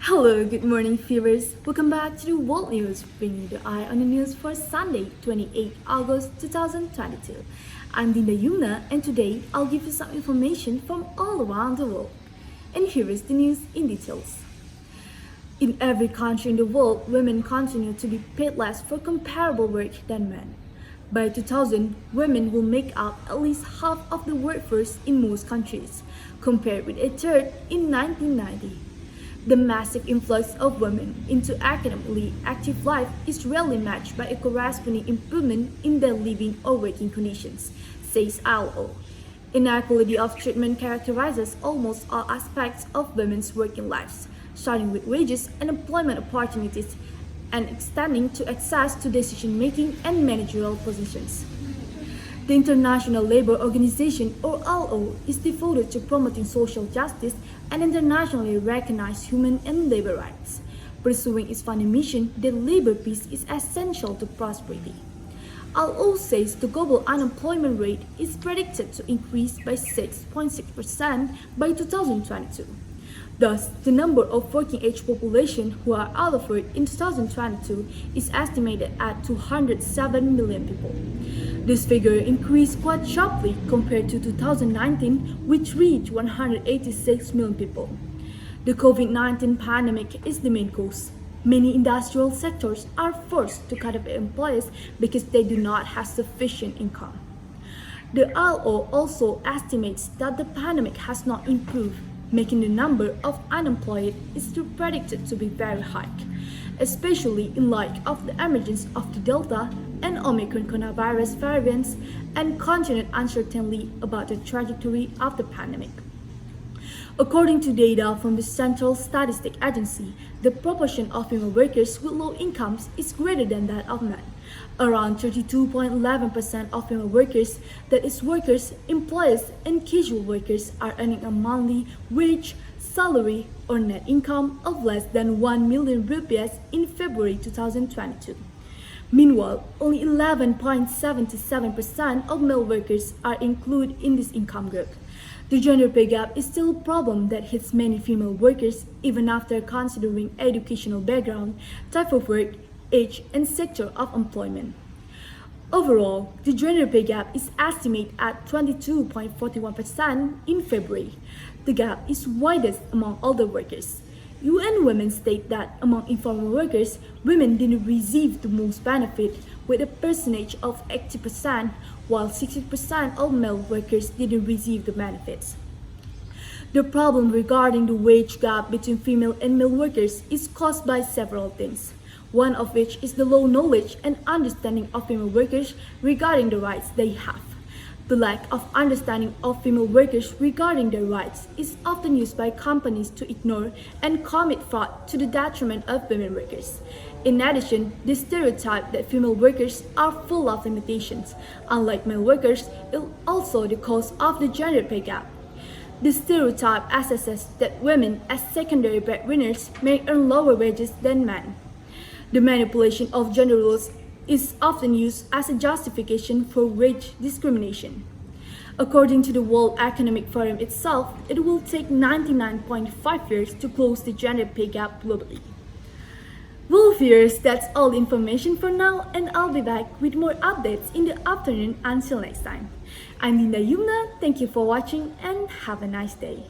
Hello, good morning viewers. Welcome back to the World News, bringing you the eye on the news for Sunday, 28 August 2022. I'm Dinda Yumna, and today I'll give you some information from all around the world. And here is the news in details. In every country in the world, women continue to be paid less for comparable work than men. By 2000, women will make up at least half of the workforce in most countries, compared with a third in 1990. The massive influx of women into academically active life is rarely matched by a corresponding improvement in their living or working conditions, says ILO. Inequality of treatment characterizes almost all aspects of women's working lives, starting with wages and employment opportunities and extending to access to decision-making and managerial positions. The International Labour Organization, or ILO, is devoted to promoting social justice and internationally recognized human and labor rights, pursuing its funding mission that labor peace is essential to prosperity. ILO says the global unemployment rate is predicted to increase by 6.6% by 2022. Thus, the number of working-age population who are out of work in 2022 is estimated at 207 million people. This figure increased quite sharply compared to 2019, which reached 186 million people. The COVID-19 pandemic is the main cause. Many industrial sectors are forced to cut off employees because they do not have sufficient income. The ILO also estimates that the pandemic has not improved, making the number of unemployed is still predicted to be very high, especially in light of the emergence of the Delta and Omicron coronavirus variants and continued uncertainty about the trajectory of the pandemic. According to data from the Central Statistic Agency, the proportion of female workers with low incomes is greater than that of men. Around 32.11% of female workers, that is workers, employees, and casual workers, are earning a monthly wage, salary, or net income of less than 1 million rupees in February 2022. Meanwhile, only 11.77% of male workers are included in this income group. The gender pay gap is still a problem that hits many female workers even after considering educational background, type of work, age, and sector of employment. Overall, the gender pay gap is estimated at 22.41% in February. The gap is widest among older workers. UN Women state that among informal workers, women didn't receive the most benefit with a percentage of 80%, while 60% of male workers didn't receive the benefits. The problem regarding the wage gap between female and male workers is caused by several things, one of which is the low knowledge and understanding of female workers regarding the rights they have. The lack of understanding of female workers regarding their rights is often used by companies to ignore and commit fraud to the detriment of women workers. In addition, the stereotype that female workers are full of limitations, unlike male workers, is also the cause of the gender pay gap. The stereotype assesses that women as secondary breadwinners may earn lower wages than men. The manipulation of gender roles is often used as a justification for wage discrimination. According to the World Economic Forum itself, it will take 99.5 years to close the gender pay gap globally. Well, viewers, that's all the information for now, and I'll be back with more updates in the afternoon. Until next time. I'm Dinda Yumna, thank you for watching and have a nice day.